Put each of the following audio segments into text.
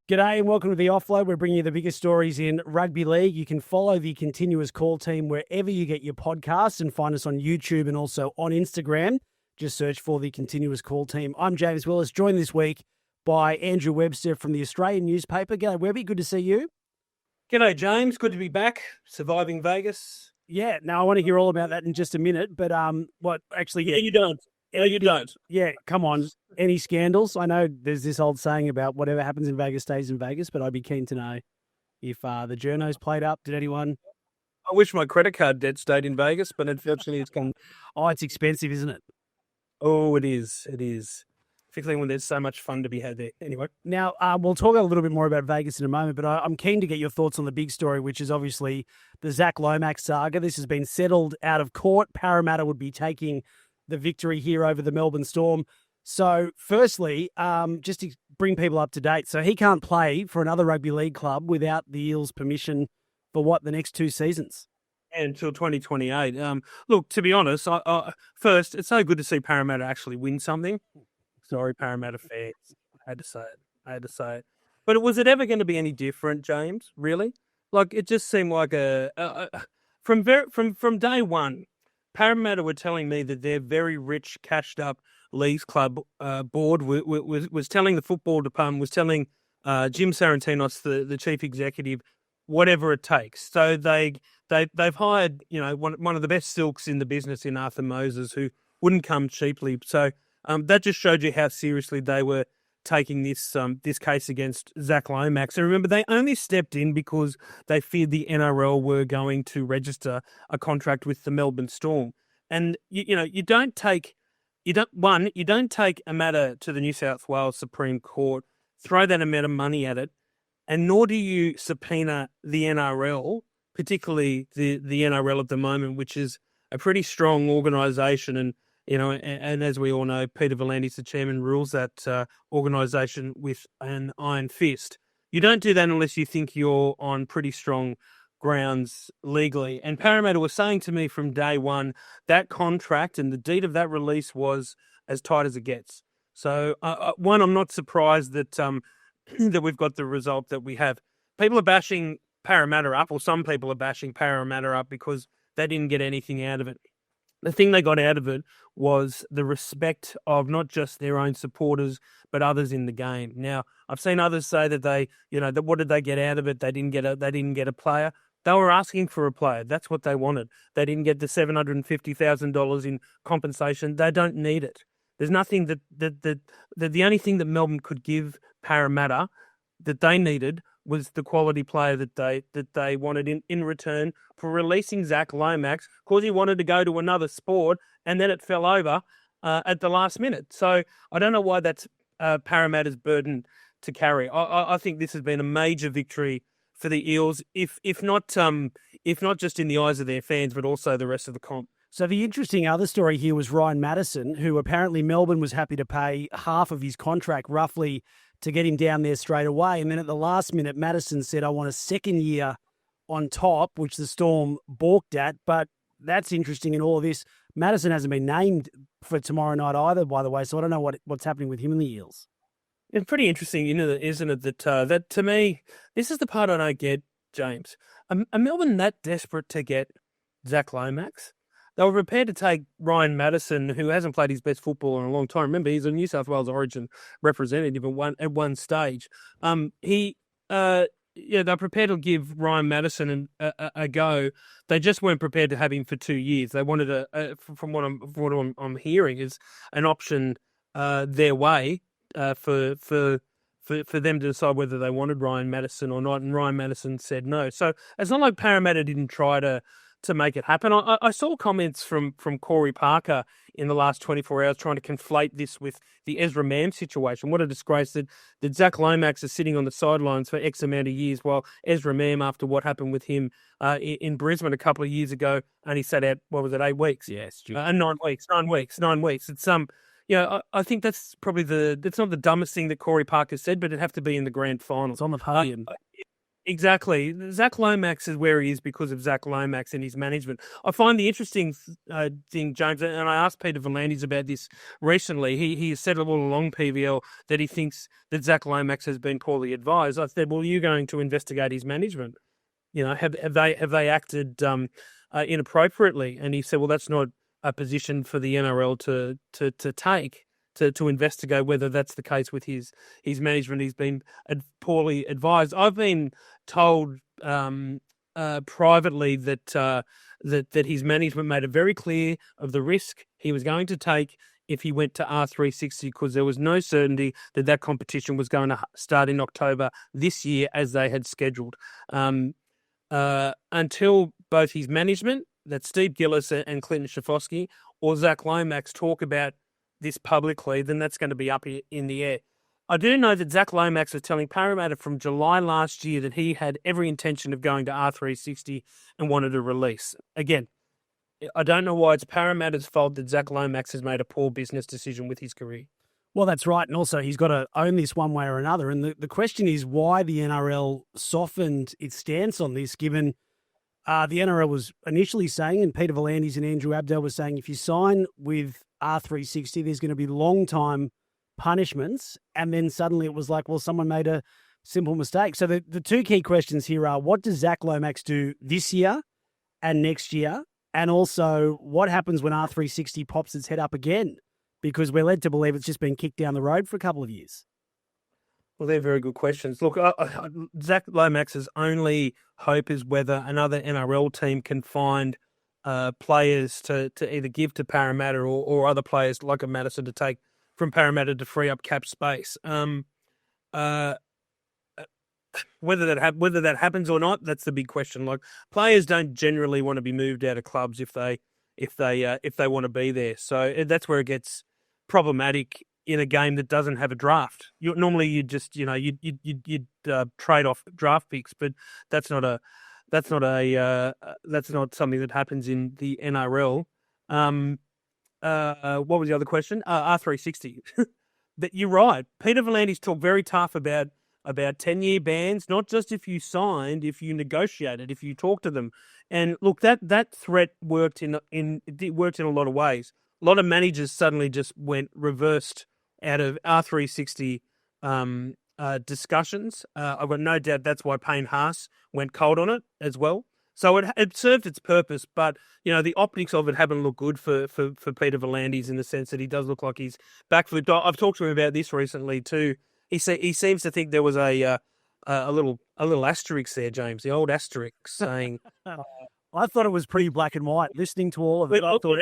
G'day and welcome to the Offload. We're bringing you the biggest stories in rugby league. You can follow the Continuous Call team wherever you get your podcasts and find us on YouTube and also on Instagram. Just search for the Continuous Call team. I'm James Willis, joined this week by Andrew Webster from the Australian newspaper. G'day, Webby. Good to see you. G'day, James. Good to be back. Surviving Vegas. Yeah, now I want to hear all about that in just a minute. But You don't. No, you don't. Yeah, come on. Any scandals? I know there's this old saying about whatever happens in Vegas stays in Vegas, but I'd be keen to know if the journos played up. Did anyone? I wish my credit card debt stayed in Vegas, but unfortunately it's gone. Oh, it's expensive, isn't it? Oh, it is. It is. Particularly when there's so much fun to be had there. Anyway. Now, we'll talk a little bit more about Vegas in a moment, but I'm keen to get your thoughts on the big story, which is obviously the Zac Lomax saga. This has been settled out of court. Parramatta would be taking the victory here over the Melbourne Storm. So firstly, just to bring people up to date, so he can't play for another rugby league club without the Eels' permission for the next 2 seasons? Until 2028. Look, to be honest, first, it's so good to see Parramatta actually win something. Sorry, Parramatta fans. I had to say it. But was it ever going to be any different, James? Really? Like, it just seemed like from day one, Parramatta were telling me that their very rich, cashed-up Leagues Club board was telling the football department, was telling Jim Sarantinos, the chief executive, whatever it takes. So they've hired one of the best silks in the business in Arthur Moses, who wouldn't come cheaply. So that just showed you how seriously they were taking this case against Zac Lomax. And remember, they only stepped in because they feared the NRL were going to register a contract with the Melbourne Storm. And you don't take a matter to the New South Wales Supreme Court, throw that amount of money at it, and nor do you subpoena the NRL, particularly the NRL at the moment, which is a pretty strong organisation. And as we all know, Peter V'landys, the chairman, rules that organisation with an iron fist. You don't do that unless you think you're on pretty strong grounds legally. And Parramatta was saying to me from day one that contract and the deed of that release was as tight as it gets. So, I'm not surprised that that we've got the result that we have. People are bashing Parramatta up, or some people are bashing Parramatta up because they didn't get anything out of it. The thing they got out of it was the respect of not just their own supporters, but others in the game. Now, I've seen others say that what did they get out of it? They didn't get a player. They were asking for a player. That's what they wanted. They didn't get the $750,000 in compensation. They don't need it. There's nothing that the only thing that Melbourne could give Parramatta that they needed was the quality player that they wanted in return for releasing Zac Lomax, because he wanted to go to another sport, and then it fell over at the last minute. So I don't know why that's Parramatta's burden to carry. I think this has been a major victory for the Eels, if not just in the eyes of their fans, but also the rest of the comp. So the interesting other story here was Ryan Madison, who apparently Melbourne was happy to pay half of his contract, roughly, to get him down there straight away. And then at the last minute, Madison said, I want a second year on top, which the Storm balked at. But that's interesting in all of this. Madison hasn't been named for tomorrow night either, by the way, so I don't know what's happening with him and the Eels. It's pretty interesting, isn't it, that to me, this is the part I don't get, James. Are Melbourne that desperate to get Zac Lomax? They were prepared to take Ryan Madison, who hasn't played his best football in a long time. Remember, he's a New South Wales Origin representative at one stage. They're prepared to give Ryan Madison a go. They just weren't prepared to have him for 2 years. They wanted from what I'm hearing, is an option their way for them to decide whether they wanted Ryan Madison or not. And Ryan Madison said no. So it's not like Parramatta didn't try to make it happen. I saw comments from Corey Parker in the last 24 hours trying to conflate this with the Ezra Mam situation. What a disgrace that Zac Lomax is sitting on the sidelines for X amount of years, while Ezra Mam, after what happened with him in Brisbane a couple of years ago, only sat out, 8 weeks? Yes, 9 weeks. It's I think that's probably that's not the dumbest thing that Corey Parker said, but it'd have to be in the grand final. It's on the podium. Exactly. Zac Lomax is where he is because of Zac Lomax and his management. I find the interesting thing, James, and I asked Peter V'landys about this recently. He has said all along PVL that he thinks that Zac Lomax has been poorly advised. I said, well, you're going to investigate his management. You know, have they acted inappropriately? And he said, well, that's not a position for the NRL to take. To investigate whether that's the case with his management. He's been poorly advised. I've been told privately that his management made it very clear of the risk he was going to take if he went to R360 because there was no certainty that competition was going to start in October this year as they had scheduled. Until both his management, that's Steve Gillis and Clint Schifosky, or Zac Lomax talk about this publicly, then that's going to be up in the air. I do know that Zac Lomax was telling Parramatta from July last year that he had every intention of going to R360 and wanted a release. Again, I don't know why it's Parramatta's fault that Zac Lomax has made a poor business decision with his career. Well, that's right. And also, he's got to own this one way or another. And the question is why the NRL softened its stance on this, given the NRL was initially saying, and Peter V'landys and Andrew Abdel were saying, if you sign with R360, there's going to be long-time punishments. And then suddenly it was like, well, someone made a simple mistake. So the two key questions here are, what does Zac Lomax do this year and next year? And also, what happens when R360 pops its head up again? Because we're led to believe it's just been kicked down the road for a couple of years. Well, they're very good questions. Look, Zac Lomax's only hope is whether another NRL team can find players to either give to Parramatta or other players like a Madison to take from Parramatta to free up cap space. Whether that happens or not, that's the big question. Like, players don't generally want to be moved out of clubs if they want to be there. So that's where it gets problematic in a game that doesn't have a draft. Normally you'd just trade off draft picks, but that's not something that happens in the NRL. What was the other question? R360. But you're right. Peter V'landys talked very tough about 10-year bans, not just if you signed, if you negotiated, if you talked to them. And look, that threat worked in a lot of ways. A lot of managers suddenly just went reversed out of R360 discussions. I've got no doubt that's why Payne Haas went cold on it as well. So it served its purpose, but the optics of it haven't looked good for Peter V'landys in the sense that he does look like he's back for the. I've talked to him about this recently too. He seems to think there was a little asterisk there, James, the old asterisk saying. I thought it was pretty black and white. Listening to all of it, I thought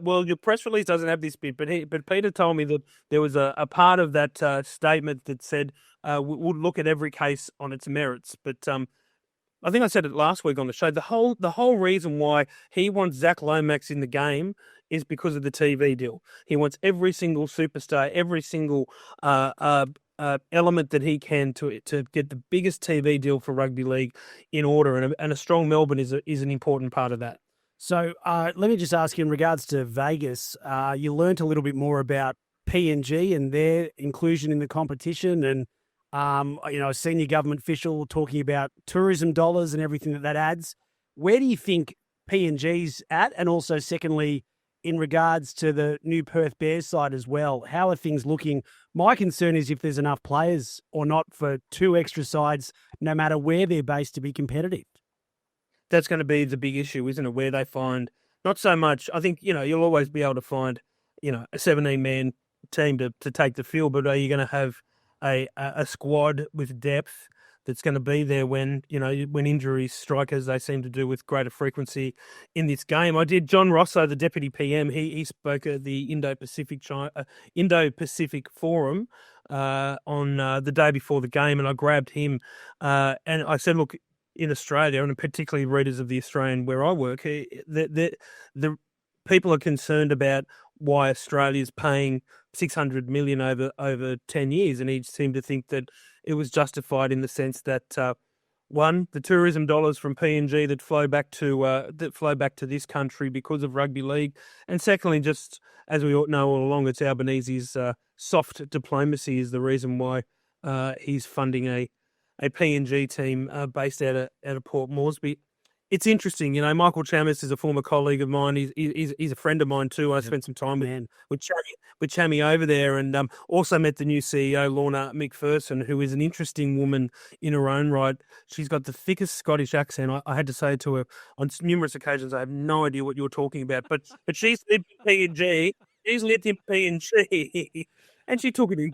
well, your press release doesn't have this bit, but Peter told me that there was a part of that statement that said we'll look at every case on its merits. But I think I said it last week on the show. The whole reason why he wants Zac Lomax in the game is because of the TV deal. He wants every single superstar, every single element that he can to get the biggest TV deal for rugby league in order, and a strong Melbourne is an important part of that. So let me just ask you, in regards to Vegas, you learnt a little bit more about PNG and their inclusion in the competition, and a senior government official talking about tourism dollars and everything that adds. Where do you think PNG's at? And also, secondly, in regards to the new Perth Bears side as well, how are things looking? My concern is if there's enough players or not for two extra sides, no matter where they're based, to be competitive. That's going to be the big issue, isn't it? Where they find, not so much, I think, you'll always be able to find, a 17-man team to take the field, but are you going to have a squad with depth that's going to be there when injuries strike, as they seem to do with greater frequency in this game? John Rosso, the deputy PM, he spoke at the Indo-Pacific Forum on the day before the game, and I grabbed him and I said, look, in Australia, and particularly readers of the Australian where I work, the people are concerned about why Australia's paying $600 million over 10 years, and he seemed to think that it was justified in the sense that one, the tourism dollars from PNG that flow back to this country because of rugby league, and secondly, just as we all know all along, it's Albanese's soft diplomacy is the reason why he's funding a PNG team based out of Port Moresby. It's interesting, Michael Chammas is a former colleague of mine. He's a friend of mine too. I spent some time with Chammy over there, and also met the new CEO, Lorna McPherson, who is an interesting woman in her own right. She's got the thickest Scottish accent. I had to say to her on numerous occasions, I have no idea what you're talking about, but she's lived in PNG. She's lived in PNG, and she took it in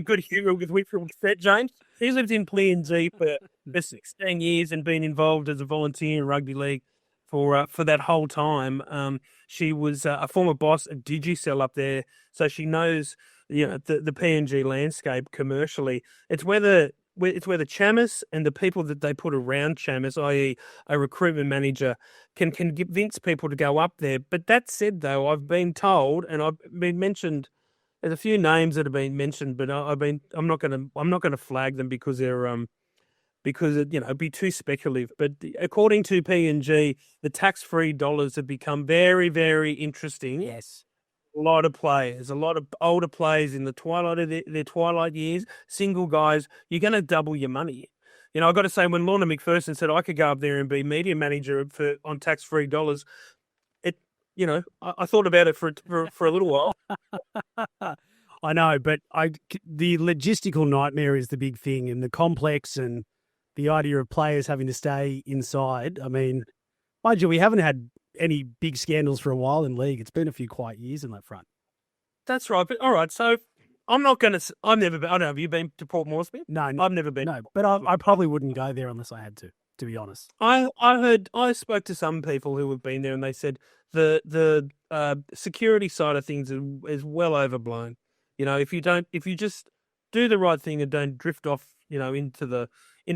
good humour with Whitfield Set, James. She's lived in PNG for 16 years and been involved as a volunteer in rugby league for that whole time. She was a former boss of Digicel up there, so she knows the PNG landscape commercially. It's where the Chammas and the people that they put around Chammas, i.e. a recruitment manager, can convince people to go up there. But that said, though, I've been told, and I've been mentioned, there's a few names that have been mentioned, but I'm not gonna flag them because they're because it'd be too speculative. But according to PNG, the tax-free dollars have become very, very interesting. Yes. A lot of players, a lot of older players in the twilight of their twilight years, single guys, you're going to double your money. I've got to say, when Lorna McPherson said I could go up there and be media manager on tax-free dollars, I thought about it for a little while. I know, but the logistical nightmare is the big thing, and the complex and the idea of players having to stay inside. I mean, mind you, we haven't had any big scandals for a while in league. It's been a few quiet years in that front. That's right. But all right, so I'm not going to. I've never been. I don't know. Have you been to Port Moresby? No, I've never been. No, but I probably wouldn't go there unless I had to be honest. I spoke to some people who have been there, and they said the security side of things is well overblown. If you just do the right thing and don't drift off, into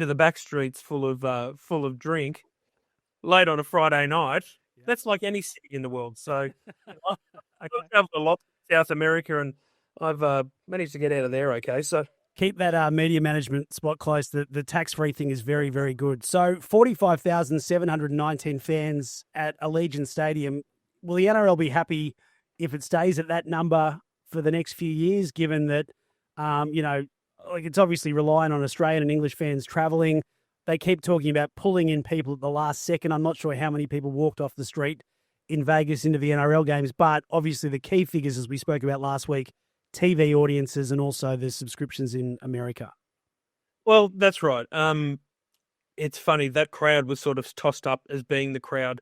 the back streets full of drink late on a Friday night. Yeah. That's like any city in the world. So I traveled a lot to South America, and I've managed to get out of there okay. So keep that media management spot close. The tax-free thing is very, very good. So 45,719 fans at Allegiant Stadium. Will the NRL be happy if it stays at that number for the next few years, given that, it's obviously relying on Australian and English fans travelling? They keep talking about pulling in people at the last second. I'm not sure how many people walked off the street in Vegas into the NRL games, but obviously the key figures, as we spoke about last week, TV audiences and also the subscriptions in America. Well, that's right. It's funny, that crowd was sort of tossed up as being the crowd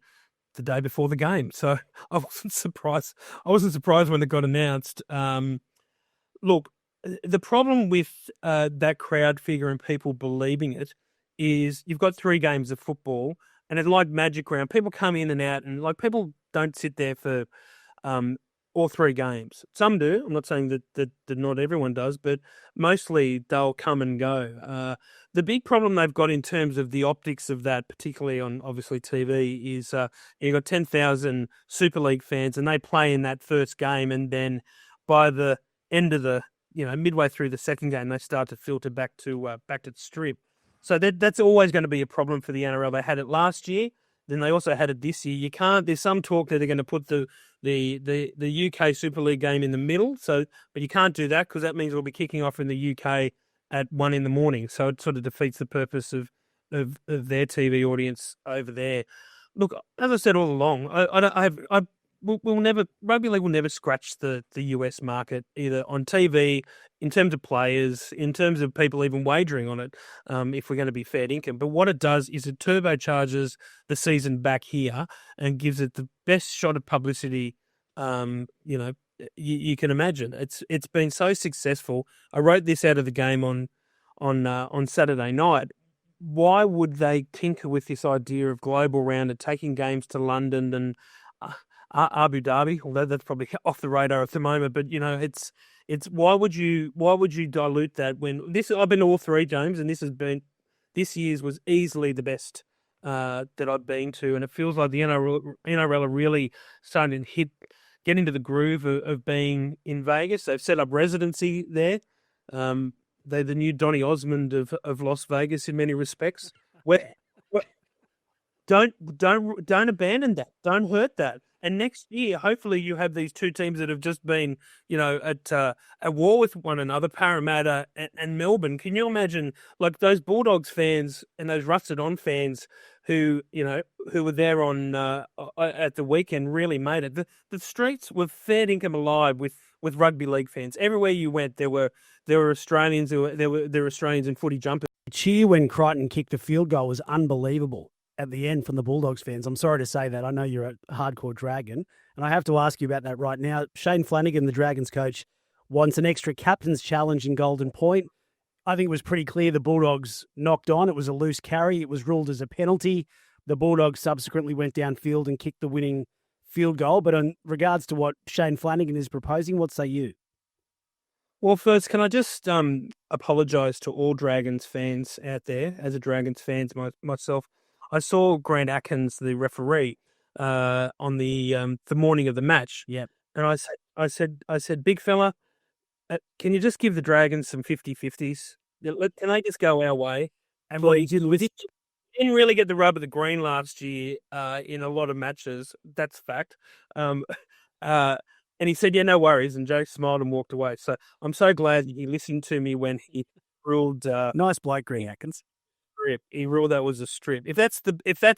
the day before the game. So I wasn't surprised. When it got announced. Look, the problem with that crowd figure and people believing it is you've got 3 games of football, and it's like magic round. People come in and out, and people don't sit there for all 3 games. Some do. I'm not saying that not everyone does, but mostly they'll come and go. The big problem they've got in terms of the optics of that, particularly on obviously TV, is you've got 10,000 Super League fans, and they play in that first game, and then by the end of the midway through the second game, they start to filter back to the strip. So that's always going to be a problem for the NRL. They had it last year, then they also had it this year. You can't. There's some talk that they're going to put the UK Super League game in the middle. So, but you can't do that because that means we'll be kicking off in the UK at 1 a.m. So it sort of defeats the purpose of their TV audience over there. Look, as I said all along, rugby league will never scratch the US market either on TV, in terms of players, in terms of people even wagering on it, if we're going to be fair income. But what it does is it turbocharges the season back here and gives it the best shot of publicity, you can imagine. It's been so successful. I wrote this out of the game on Saturday night. Why would they tinker with this idea of global round and taking games to London and Abu Dhabi, although that's probably off the radar at the moment, but it's why would you dilute that when I've been to all 3 games, and this year's was easily the best that I've been to, and it feels like the NRL are really starting to get into the groove of being in Vegas. They've set up residency there. They're the new Donny Osmond of Las Vegas in many respects. Don't abandon that. Don't hurt that. And next year, hopefully, you have these two teams that have just been, at war with one another, Parramatta and Melbourne. Can you imagine, like, those Bulldogs fans and those Rusted On fans who were there on at the weekend really made it. The streets were fair income alive with rugby league fans. Everywhere you went, there were Australians there were Australians in footy jumpers. The cheer when Crichton kicked the field goal was unbelievable at the end from the Bulldogs fans. I'm sorry to say that. I know you're a hardcore Dragon, and I have to ask you about that right now. Shane Flanagan, the Dragons coach, wants an extra captain's challenge in Golden Point. I think it was pretty clear the Bulldogs knocked on. It was a loose carry. It was ruled as a penalty. The Bulldogs subsequently went downfield and kicked the winning field goal. But in regards to what Shane Flanagan is proposing, what say you? Well, first, can I just apologise to all Dragons fans out there? As a Dragons fan myself, I saw Grant Atkins, the referee, on the morning of the match. Yep. And I said, big fella, can you just give the Dragons some 50-50s? Can they just go our way? And what he did with it? Didn't really get the rub of the green last year in a lot of matches. That's fact. And he said, yeah, no worries. And Joe smiled and walked away. So I'm so glad he listened to me when he ruled. Nice bloke, Green Atkins. Strip. He ruled that was a strip. If that's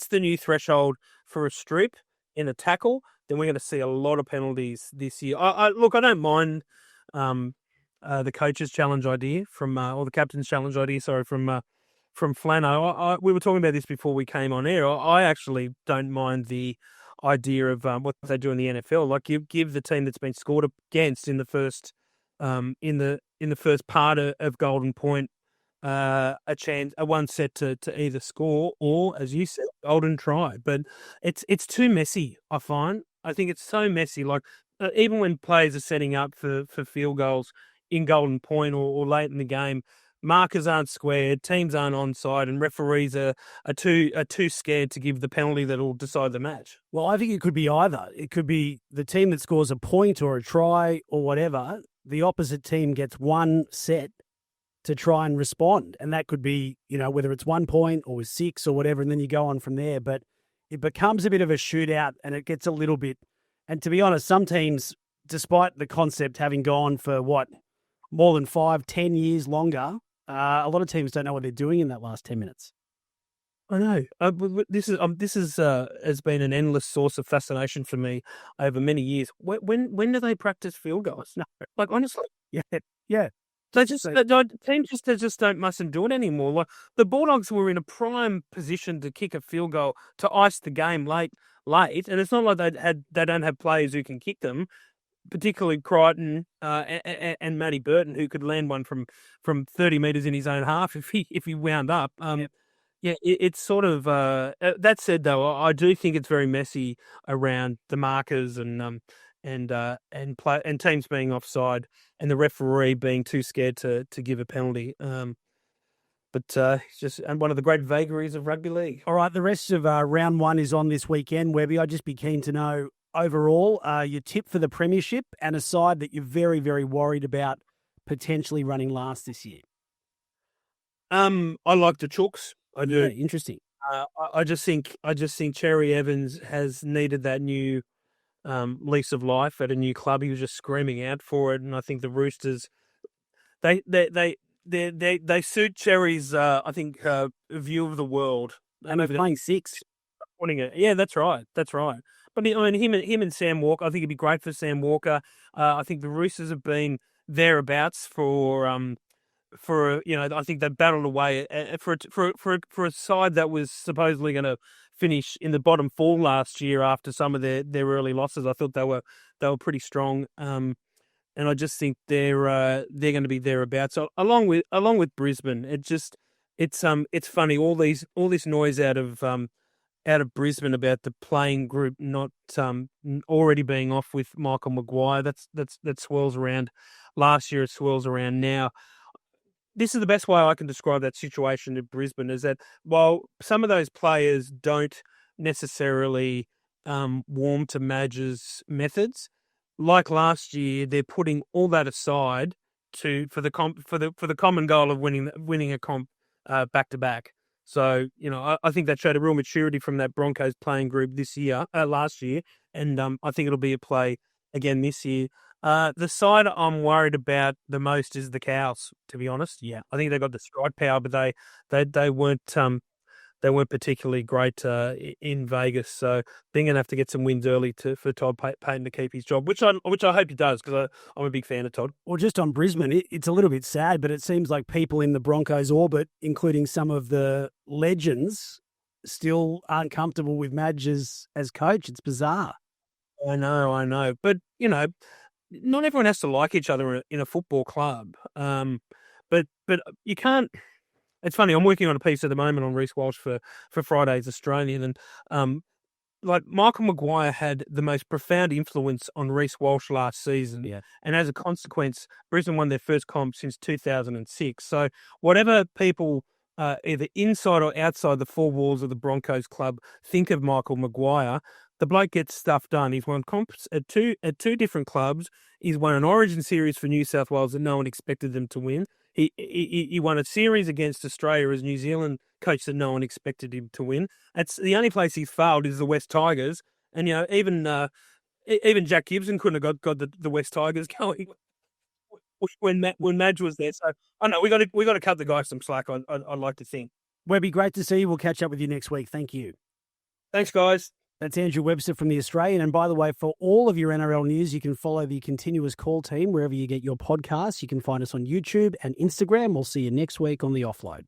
the new threshold for a strip in a tackle, then we're going to see a lot of penalties this year. Look, I don't mind the coach's challenge idea or the captain's challenge idea. Sorry, from Flano. We were talking about this before we came on air. I actually don't mind the idea of what they do in the NFL. Like, you give the team that's been scored against in the first first part of Golden Point a chance, a one set to either score or, as you said, golden try. But it's too messy, I find. I think it's so messy. Like, even when players are setting up for field goals in Golden Point or late in the game, markers aren't squared, teams aren't onside, and referees are too scared to give the penalty that will decide the match. Well, I think it could be either. It could be the team that scores a point or a try or whatever. The opposite team gets one set to try and respond, and that could be, whether it's 1 point or 6 or whatever, and then you go on from there. But it becomes a bit of a shootout, and it gets a little bit. And to be honest, some teams, despite the concept having gone for more than 5-10 years longer, a lot of teams don't know what they're doing in that last 10 minutes. I know. This has been an endless source of fascination for me over many years. When do they practice field goals? No, like, honestly, yeah. Teams mustn't do it anymore. Like, the Bulldogs were in a prime position to kick a field goal to ice the game late, and it's not like they don't have players who can kick them. Particularly Crichton and Matty Burton, who could land one from 30 metres in his own half if he wound up. It's sort of that said, though, I do think it's very messy around the markers and teams being offside and the referee being too scared to give a penalty. But it's just one of the great vagaries of rugby league. All right, the rest of round one is on this weekend, Webby. I'd just be keen to know, overall, your tip for the Premiership and a side that you're very, very worried about potentially running last this year. I like the Chooks. I do. Yeah, interesting. I just think Cherry Evans has needed that new lease of life at a new club. He was just screaming out for it, and I think the Roosters, they suit Cherry's view of the world. And they're playing 6. Yeah, that's right. But him and Sam Walker, I think it'd be great for Sam Walker. I think the Roosters have been thereabouts for I think they battled away for a side that was supposedly going to finish in the bottom 4 last year after some of their early losses. I thought they were pretty strong, and I just think they're going to be thereabouts. So along with Brisbane, it's funny, all this noise out of Brisbane about the playing group not already being off with Michael Maguire. That swirls around last year. It swirls around now. This is the best way I can describe that situation in Brisbane, is that while some of those players don't necessarily warm to Madge's methods, like last year, they're putting all that aside for the common goal of winning a comp back to back. So, I think that showed a real maturity from that Broncos playing group last year, and I think it'll be a play again this year. The side I'm worried about the most is the Cows, to be honest. Yeah. I think they got the strike power, but they weren't particularly great in Vegas. So they're going to have to get some wins early for Todd Payton to keep his job, which I hope he does, because I'm a big fan of Todd. Well, just on Brisbane, it's a little bit sad, but it seems like people in the Broncos orbit, including some of the legends, still aren't comfortable with Madge as coach. It's bizarre. I know. But, not everyone has to like each other in a football club. But you can't. It's funny. I'm working on a piece at the moment on Reece Walsh for Friday's Australian, and Michael Maguire had the most profound influence on Reece Walsh last season. Yeah. And as a consequence, Brisbane won their first comp since 2006. So whatever people, either inside or outside the four walls of the Broncos club, think of Michael Maguire, the bloke gets stuff done. He's won comps at two different clubs. He's won an Origin series for New South Wales that no one expected them to win. He won a series against Australia as New Zealand coach that no one expected him to win. It's the only place he's failed is the West Tigers, and even Jack Gibson couldn't have got the West Tigers going when Madge was there. So I know we got to cut the guy some slack. I'd like to think. Webby, great to see you. We'll catch up with you next week. Thank you. Thanks, guys. That's Andrew Webster from The Australian. And by the way, for all of your NRL news, you can follow the Continuous Call team wherever you get your podcasts. You can find us on YouTube and Instagram. We'll see you next week on The Offload.